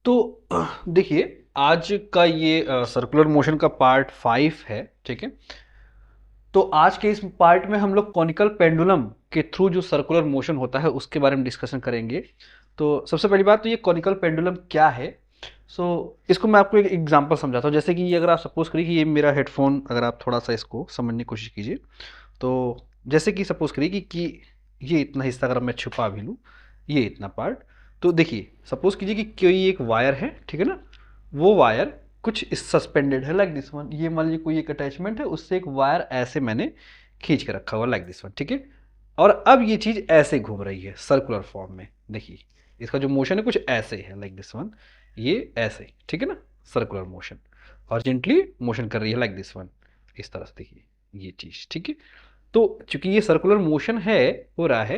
तो देखिए आज का ये सर्कुलर मोशन का पार्ट 5 है। ठीक है, तो आज के इस पार्ट में हम लोग कॉनिकल पेंडुलम के थ्रू जो सर्कुलर मोशन होता है उसके बारे में डिस्कशन करेंगे। तो सबसे पहली बात तो ये कॉनिकल पेंडुलम क्या है। सो इसको मैं आपको एक एग्जांपल समझाता हूँ। जैसे कि ये अगर आप सपोज करिए कि ये मेरा हेडफोन, अगर आप थोड़ा सा इसको समझने की कोशिश कीजिए। तो जैसे कि सपोज करिए कि ये इतना हिस्सा अगर मैं छुपा भी लूँ, ये इतना पार्ट, तो देखिए सपोज कीजिए कि कोई एक वायर है, ठीक है ना। वो वायर कुछ सस्पेंडेड है लाइक दिस वन। ये मान लीजिए कोई एक अटैचमेंट है, उससे एक वायर ऐसे मैंने खींच के रखा हुआ लाइक दिस वन, ठीक है। और अब ये चीज़ ऐसे घूम रही है सर्कुलर फॉर्म में। देखिए इसका जो मोशन है कुछ ऐसे है लाइक दिस वन, ये ऐसे, ठीक है ना, सर्कुलर मोशन। हॉरिजॉन्टली मोशन कर रही है लाइक दिस वन, इस तरह से देखिए ये चीज़, ठीक है। तो चूंकि ये सर्कुलर मोशन है, हो रहा है,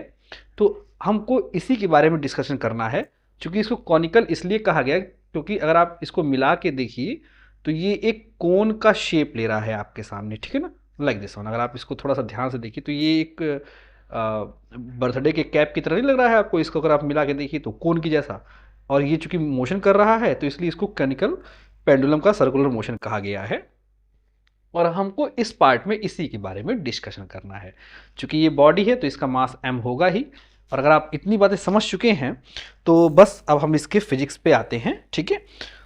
तो हमको इसी के बारे में डिस्कशन करना है। चूंकि इसको कॉनिकल इसलिए कहा गया क्योंकि अगर आप इसको मिला के देखिए तो ये एक कोन का शेप ले रहा है आपके सामने, ठीक है ना, लाइक दिस वन। अगर आप इसको थोड़ा सा ध्यान से देखिए तो ये एक बर्थडे के कैप की तरह नहीं लग रहा है आपको। इसको अगर आप मिला के देखिए तो कोन की जैसा, और ये चूंकि मोशन कर रहा है तो इसलिए इसको कॉनिकल पेंडुलम का सर्कुलर मोशन कहा गया है। और हमको इस पार्ट में इसी के बारे में डिस्कशन करना है। चूंकि ये बॉडी है तो इसका मास m होगा ही। और अगर आप इतनी बातें समझ चुके हैं तो बस अब हम इसके फिजिक्स पे आते हैं, ठीक है।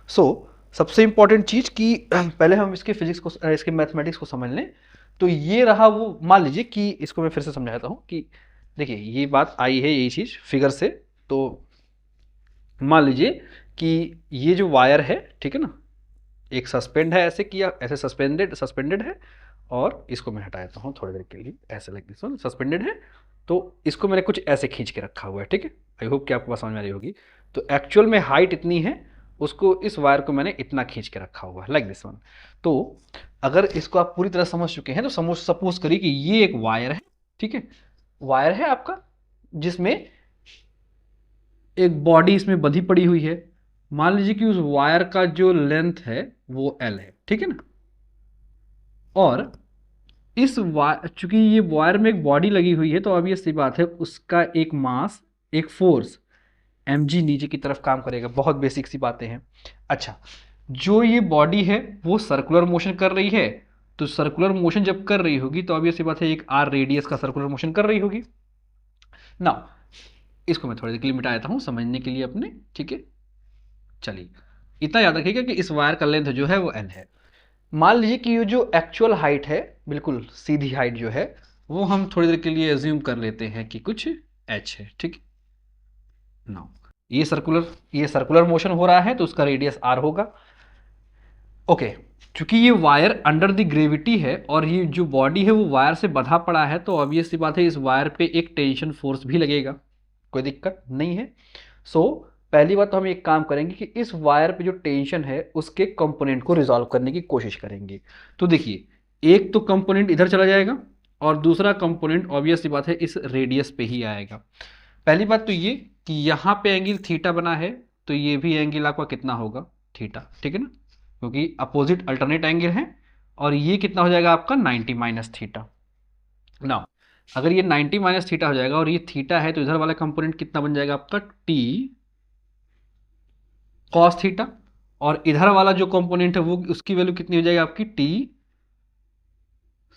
सो सबसे इंपॉर्टेंट चीज़ कि पहले हम इसके फिजिक्स को, इसके मैथमेटिक्स को समझ लें। तो ये रहा वो, मान लीजिए कि इसको मैं फिर से समझाता हूँ कि देखिए ये बात आई है, यही चीज़ फिगर से। तो मान लीजिए कि ये जो वायर है, ठीक है ना, एक सस्पेंड है, ऐसे किया, ऐसे सस्पेंडेड सस्पेंडेड है। और इसको मैं हटा देता हूँ थोड़ी देर के लिए, ऐसे लाइक दिस वन सस्पेंडेड है। तो इसको मैंने कुछ ऐसे खींच के रखा हुआ है, ठीक है। आई होप कि आपको बात समझ में आ रही होगी। तो एक्चुअल में हाइट इतनी है, उसको, इस वायर को मैंने इतना खींच के रखा हुआ है लाइक दिस वन। तो अगर इसको आप पूरी तरह समझ चुके हैं तो सपोज करिए कि ये एक वायर है, ठीक है। वायर है आपका, जिसमें एक बॉडी इसमें बंधी पड़ी हुई है। मान लीजिए कि उस वायर का जो लेंथ है वो L है, ठीक है ना। और इस वायर, चूंकि ये वायर में एक बॉडी लगी हुई है तो अब ये सी बात है, उसका एक मास, एक फोर्स mg नीचे की तरफ काम करेगा। बहुत बेसिक सी बातें हैं। अच्छा, जो ये बॉडी है वो सर्कुलर मोशन कर रही है। तो सर्कुलर मोशन जब कर रही होगी तो अब ये सी बात है, एक r रेडियस का सर्कुलर मोशन कर रही होगी ना। इसको मैं थोड़ी देर के लिए मिटा देता हूं समझने के लिए अपने, ठीक है। चलिए इतना याद रखिएगा कि इस वायर का लेंथ जो है वो n है। मान लीजिए कि ये जो एक्चुअल हाइट है, बिल्कुल सीधी हाइट जो है, वो हम थोड़ी देर के लिए एज्यूम कर लेते हैं कि कुछ h है, ठीक। नाउ ये सर्कुलर मोशन हो रहा है तो उसका रेडियस r होगा। ओके, चूंकि ये वायर अंडर द ग्रेविटी है और ये जो बॉडी है वो वायर से बंधा पड़ा है, तो ऑब्वियस सी बात है इस वायर पे एक टेंशन फोर्स भी लगेगा। कोई दिक्कत नहीं है। सो पहली बात तो हम एक काम करेंगे कि इस वायर पे जो टेंशन है उसके कंपोनेंट को रिजॉल्व करने की कोशिश करेंगे। तो देखिए, एक तो कंपोनेंट इधर चला जाएगा और दूसरा कंपोनेंट ऑब्वियस सी बात है इस रेडियस पे ही आएगा। पहली बात तो ये कि यहाँ पे एंगल थीटा बना है, तो ये भी एंगल आपका कितना होगा, थीटा, ठीक है ना, क्योंकि अपोजिट अल्टरनेट एंगल है। और ये कितना हो जाएगा आपका 90 माइनस थीटा। ना, अगर ये 90 माइनस थीटा हो जाएगा और ये थीटा है तो इधर वाला कंपोनेंट कितना बन जाएगा आपका, टी कॉस थीटा। और इधर वाला जो कंपोनेंट है वो, उसकी वैल्यू कितनी हो जाएगी आपकी, टी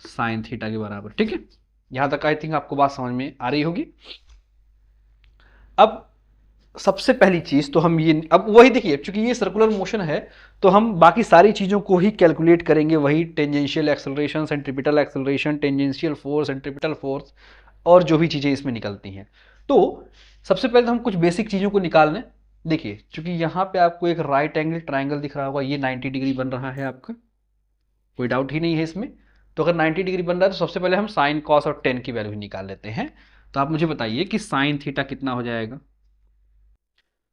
साइन थीटा के बराबर, ठीक है। यहां तक आई थिंक आपको बात समझ में आ रही होगी। अब सबसे पहली चीज तो हम ये, अब वही देखिए, चूंकि ये सर्कुलर मोशन है तो हम बाकी सारी चीजों को ही कैलकुलेट करेंगे। वही tangential acceleration, centripetal acceleration, tangential force, centripetal force, और जो भी चीजें इसमें निकलती हैं। तो सबसे पहले तो हम कुछ बेसिक चीजों को निकाल लें। देखिए, चूंकि यहाँ पे आपको एक राइट एंगल ट्राइंगल दिख रहा होगा, ये 90 डिग्री बन रहा है आपका, कोई डाउट ही नहीं है इसमें। तो अगर 90 डिग्री बन रहा है तो सबसे पहले हम साइन, कॉस और टेन की वैल्यू निकाल लेते हैं। तो आप मुझे बताइए कि साइन थीटा कितना हो जाएगा।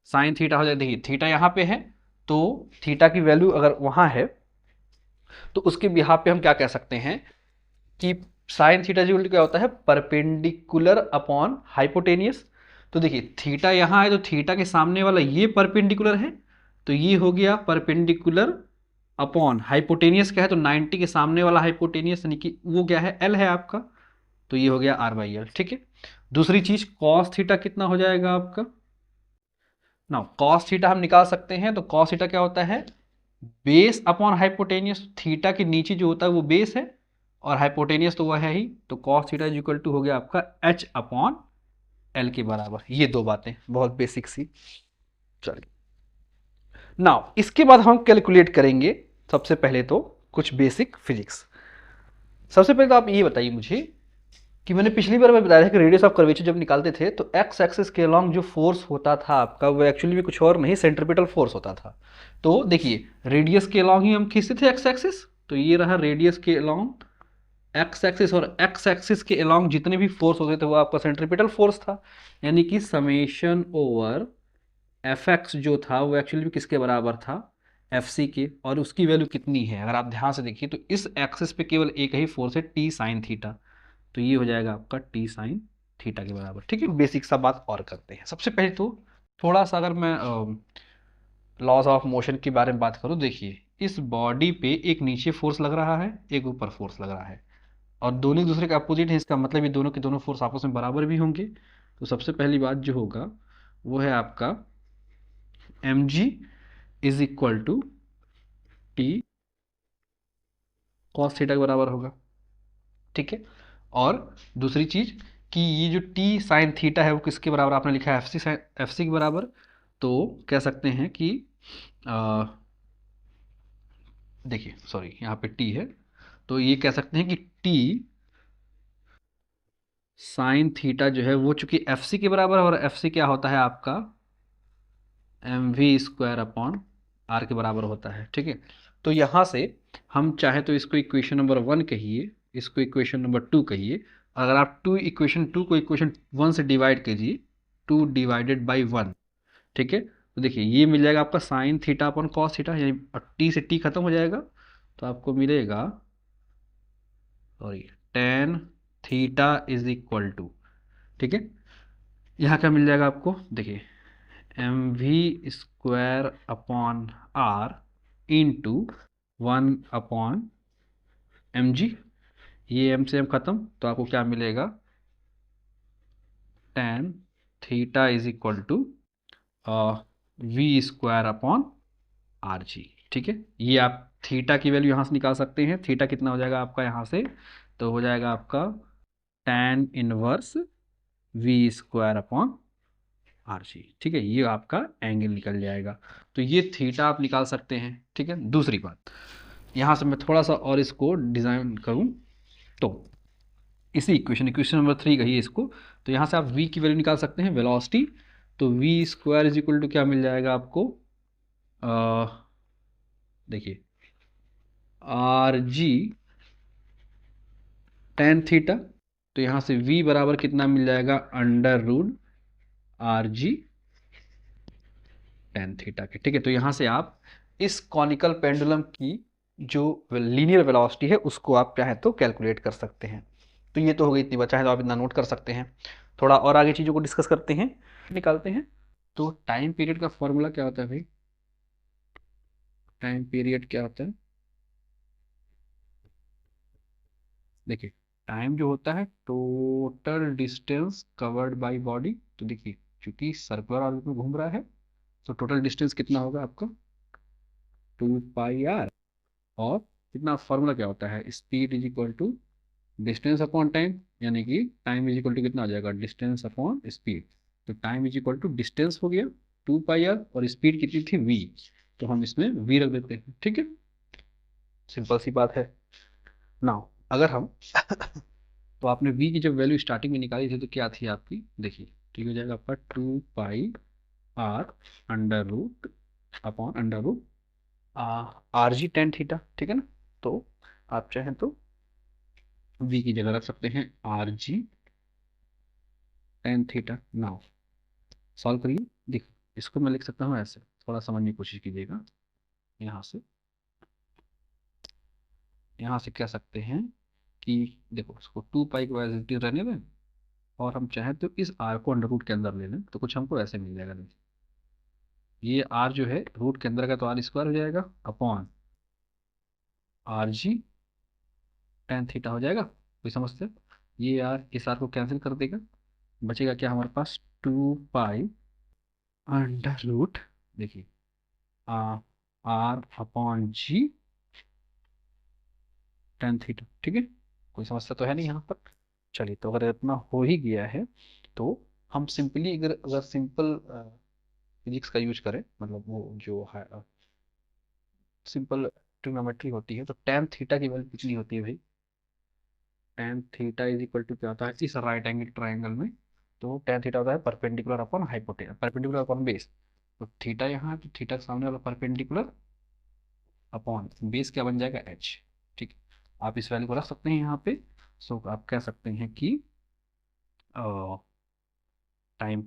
साइन थीटा हो जाएगा, देखिए थीटा यहाँ पे है तो थीटा की वैल्यू अगर वहां है तो उसके बिहार पे हम क्या कह सकते हैं कि साइन थीटा जो क्या होता है, परपेंडिकुलर अपॉन हाइपोटेनियस। तो देखिए थीटा यहाँ है तो थीटा के सामने वाला ये परपेंडिकुलर है, तो ये हो गया परपेंडिकुलर अपॉन हाइपोटेनियस क्या है, तो 90 के सामने वाला हाइपोटेनियस यानी कि वो क्या है, एल है आपका, तो ये हो गया आर बाई एल, ठीक है। दूसरी चीज कॉस थीटा कितना हो जाएगा आपका, ना कॉस थीटा हम निकाल सकते हैं, तो कॉस थीटा क्या होता है, बेस अपॉन हाइपोटेनियस। थीटा के नीचे जो होता है वो बेस है और हाइपोटेनियस तो वह है ही, तो cos theta is equal to हो गया आपका एच अपॉन एल के बराबर। ये दो बातें बहुत बेसिक सी। चलिए नाउ इसके बाद हम कैलकुलेट करेंगे सबसे पहले तो कुछ बेसिक फिजिक्स। सबसे पहले तो आप ये बताइए मुझे कि मैंने पिछली बार मैं बताया था कि रेडियस ऑफ कर्वेचर जब निकालते थे तो एक्स एक्सिस के अलॉन्ग जो फोर्स होता था आपका वो एक्चुअली में कुछ और नहीं, सेंट्रीपिटल फोर्स होता था। तो देखिए रेडियस के अलॉन्ग ही हम खींचते थे एक्स एक्सिस, तो ये रहा रेडियस के अलॉन्ग एक्स एक्सिस, और एक्स एक्सिस के अलॉन्ग जितने भी फोर्स होते थे वो आपका सेंट्रीपिटल फोर्स था। यानी कि समेशन ओवर एफ एक्स जो था वो एक्चुअली में किसके बराबर था, एफ सी के। और उसकी वैल्यू कितनी है अगर आप ध्यान से देखिए तो इस एक्सिस पे केवल एक ही फोर्स है, टी साइन थीटा। तो ये हो जाएगा आपका टी साइन थीटा के बराबर। ठीक है, बेसिक सा बात और करते हैं। सबसे पहले तो थोड़ा सा अगर मैं लॉज ऑफ मोशन के बारे में बात करूँ, देखिए इस बॉडी पे एक नीचे फोर्स लग रहा है, एक ऊपर फोर्स लग रहा है, और दोनों एक दूसरे के अपोजिट है। इसका मतलब ये दोनों के दोनों फोर्स आपस में बराबर भी होंगे। तो सबसे पहली बात जो होगा वो है आपका M G is equal to T cos theta के बराबर होगा। ठीक है, और दूसरी चीज कि ये जो टी साइन थीटा है वो किसके बराबर आपने लिखा है, F C sine F C के बराबर। तो कह सकते हैं कि देखिए सॉरी यहाँ पे टी है, तो ये कह सकते हैं कि टी साइन थीटा जो है वो चूंकि एफ सी के बराबर है, और एफ सी क्या होता है आपका M V square upon R के बराबर होता है। ठीक है, तो यहाँ से हम चाहे तो इसको इक्वेशन नंबर 1 कहिए, इसको इक्वेशन नंबर 2 कहिए। अगर आप इक्वेशन 2 को इक्वेशन 1 से डिवाइड कीजिए, 2 डिवाइडेड बाई 1। ठीक है, तो देखिए ये मिल जाएगा आपका sine theta upon cos theta, यानी टी से टी खत्म हो जाएगा, तो आपको मिलेगा sorry tan theta is equal to, ठीक है, यहाँ क्या मिल जाएगा आपको, देखिए M V square upon R into 1/mg। ये एम से एम खत्म, तो आपको क्या मिलेगा, tan theta is equal to V square upon R G. ठीक है, ये आप थीटा की वैल्यू यहाँ से निकाल सकते हैं। थीटा कितना हो जाएगा आपका यहाँ से, तो हो जाएगा आपका tan inverse V square upon R G. ठीक है, ये आपका एंगल निकल जाएगा। तो ये थीटा आप निकाल सकते हैं। ठीक है, दूसरी बात यहाँ से मैं थोड़ा सा और इसको डिज़ाइन करूँ, तो इसी इक्वेशन नंबर 3 कहिए इसको, तो यहाँ से आप v की वैल्यू निकाल सकते हैं, वेलोसिटी। तो V square is equal to क्या मिल जाएगा आपको, देखिए आर जी टेन थीटा। तो यहाँ से v बराबर कितना मिल जाएगा, under root R G ten theta के। ठीक है, तो यहाँ से आप इस कॉनिकल पेंडुलम की जो लीनियर वेलोसिटी है उसको आप चाहे तो कैलकुलेट कर सकते हैं। तो ये तो हो गई इतनी बात, चाहे तो आप इतना नोट कर सकते हैं। थोड़ा और आगे चीज़ों को डिस्कस करते हैं, निकालते हैं। तो टाइम पीरियड का फॉर्मूला क्या होता है भाई, टाइम पीरियड क्या होता है, देखिए टाइम जो होता है total distance covered by body. तो देखिए चूंकि सर्कुलर ऑर्बिट में घूम रहा है तो टोटल डिस्टेंस कितना होगा आपका, 2 पाई आर। और कितना फॉर्मूला क्या होता है, speed is equal to distance upon time, यानी कि टाइम इज इक्वल टू कितना हो जाएगा, डिस्टेंस अपॉन स्पीड। तो time is equal to distance हो गया 2 पाई आर, और स्पीड कितनी थी v, तो हम इसमें v रख देते हैं। ठीक है, सिंपल सी बात है। नाउ अगर हम तो आपने v की जब वैल्यू स्टार्टिंग में निकाली थी तो क्या थी आपकी, देखिए ठीक हो जाएगा आपका 2 pi R under root upon under root R G ten theta. ठीक है ना, तो आप चाहें तो v की जगह रख सकते हैं are G tan theta. Now solve करिए, देखिए इसको मैं लिख सकता हूँ ऐसे, थोड़ा समझने की कोशिश कीजिएगा। यहाँ से कह सकते हैं कि देखो इसको 2 पाई को एज इट इज रहने दें, और हम चाहें तो इस आर को अंडर रूट के अंदर ले लें, तो कुछ हमको ऐसे मिल जाएगा। देखिए ये आर जो है रूट के अंदर का, तो आर स्क्वायर हो जाएगा upon R G tan theta हो जाएगा। कोई समझते हैं, ये आर इस आर को कैंसिल कर देगा, बचेगा क्या हमारे पास, 2 पाई अंडर रूट, देखिए R upon G ten theta, ठीक है। कोई समस्या तो है नहीं यहाँ पर। चलिए, तो अगर इतना हो ही गया है तो हम सिंपली, अगर अगर सिंपल फिजिक्स का यूज करें, मतलब वो जो है सिंपल ट्रिग्नोमेट्री होती है, तो टेन थीटा की वैल्यू कितनी होती है भाई? Tan theta is equal to क्या होता है इस राइट एंगल ट्राइंगल में? तो टेन थीटा होता है perpendicular upon hypotenuse, perpendicular upon base. तो थीटा यहाँ है, तो थीटा के सामने वाला परपेंडिकुलर अपॉन बेस क्या बन जाएगा? एच। ठीक है, आप इस वैल्यू को रख सकते हैं यहाँ पे। सो आप कह सकते हैं कि time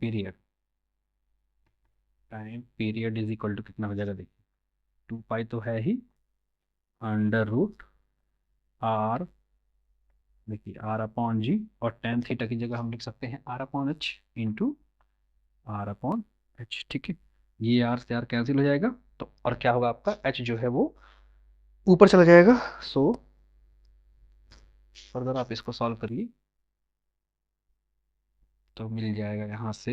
period is equal to कितना हो जाएगा? देखिए, 2 पाई तो है ही, अंडर रूट आर, देखिए आर अपॉन जी, और टेन थीटा की जगह हम लिख सकते हैं R upon H into R upon H. ठीक है, ये आर से आर कैंसिल हो जाएगा, तो और क्या होगा आपका? एच जो है वो ऊपर चला जाएगा। सो फर्दर आप इसको सॉल्व करिए तो मिल जाएगा यहाँ से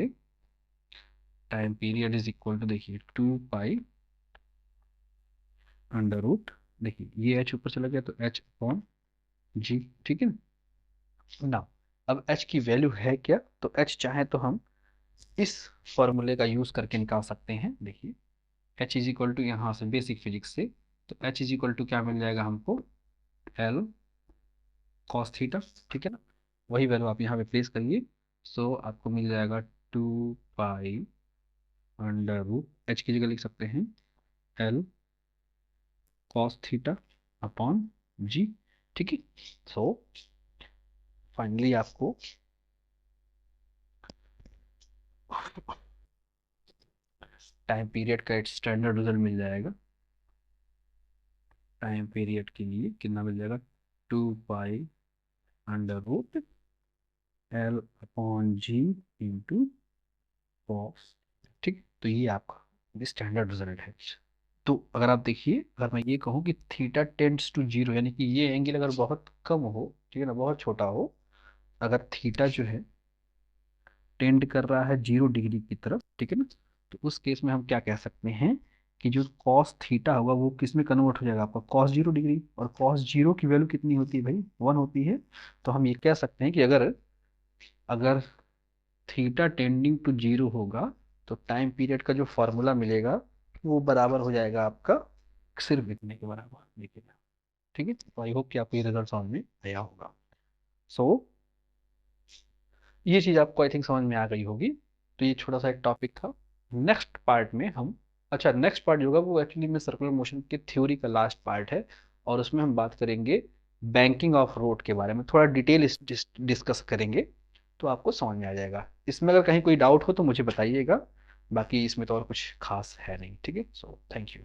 time period is equal to, देखिए 2 पाई अंडर रूट, देखिए ये एच ऊपर चला गया तो एच अपॉन जी। ठीक है ना। अब एच की वैल्यू है क्या? तो एच चाहे तो हम इस फॉर्मूले का यूज करके निकाल सकते हैं। देखिए एच इज इक्वल टू, यहाँ से बेसिक फिजिक्स से, तो एच इज इक्वल टू क्या मिल जाएगा हमको? L cos theta. ठीक है ना, वही वैल्यू आप यहाँ पे प्लेस करिए। सो आपको मिल जाएगा 2 पाई अंडर रूट, एच की जगह लिख सकते हैं L cos theta upon G. ठीक है, सो फाइनली आपको टाइम पीरियड का स्टैंडर्ड रिजल्ट मिल जाएगा। टाइम पीरियड के लिए कितना मिल जाएगा? 2 pi under root L upon G into cos. ठीक, तो ये आपका स्टैंडर्ड रिजल्ट है। तो अगर आप देखिए, अगर मैं ये कहूँ कि थीटा टेंड्स टू जीरो, यानी कि ये एंगल अगर बहुत कम हो, ठीक है ना, बहुत छोटा हो, अगर थीटा जो है टेंड कर रहा है 0 डिग्री की तरफ, ठीक है ना, तो उस केस में हम क्या कह सकते हैं कि जो कॉस थीटा होगा वो किस में कन्वर्ट हो जाएगा? आपका cos 0 डिग्री। और cos 0 की वैल्यू कितनी होती है भाई? 1 होती है। तो हम ये कह सकते हैं कि अगर अगर थीटा टेंडिंग टू जीरो होगा तो टाइम पीरियड का जो फॉर्मूला मिलेगा वो बराबर हो जाएगा आपका सिर्फ इतने के बराबर। देखिए, ठीक है, तो आई होप कि आपको ये रिजल्ट समझ में आया होगा। सो ये चीज़ आपको आई थिंक समझ में आ गई होगी। तो ये छोटा सा एक टॉपिक था। नेक्स्ट पार्ट में हम, अच्छा नेक्स्ट पार्ट जो होगा वो एक्चुअली में सर्कुलर मोशन की थ्योरी का लास्ट पार्ट है, और उसमें हम बात करेंगे बैंकिंग ऑफ रोड के बारे में, थोड़ा डिटेल डिस्कस करेंगे, तो आपको समझ में आ जाएगा। इसमें अगर कहीं कोई डाउट हो तो मुझे बताइएगा, बाकी इसमें तो और कुछ खास है नहीं। ठीक है, सो थैंक यू।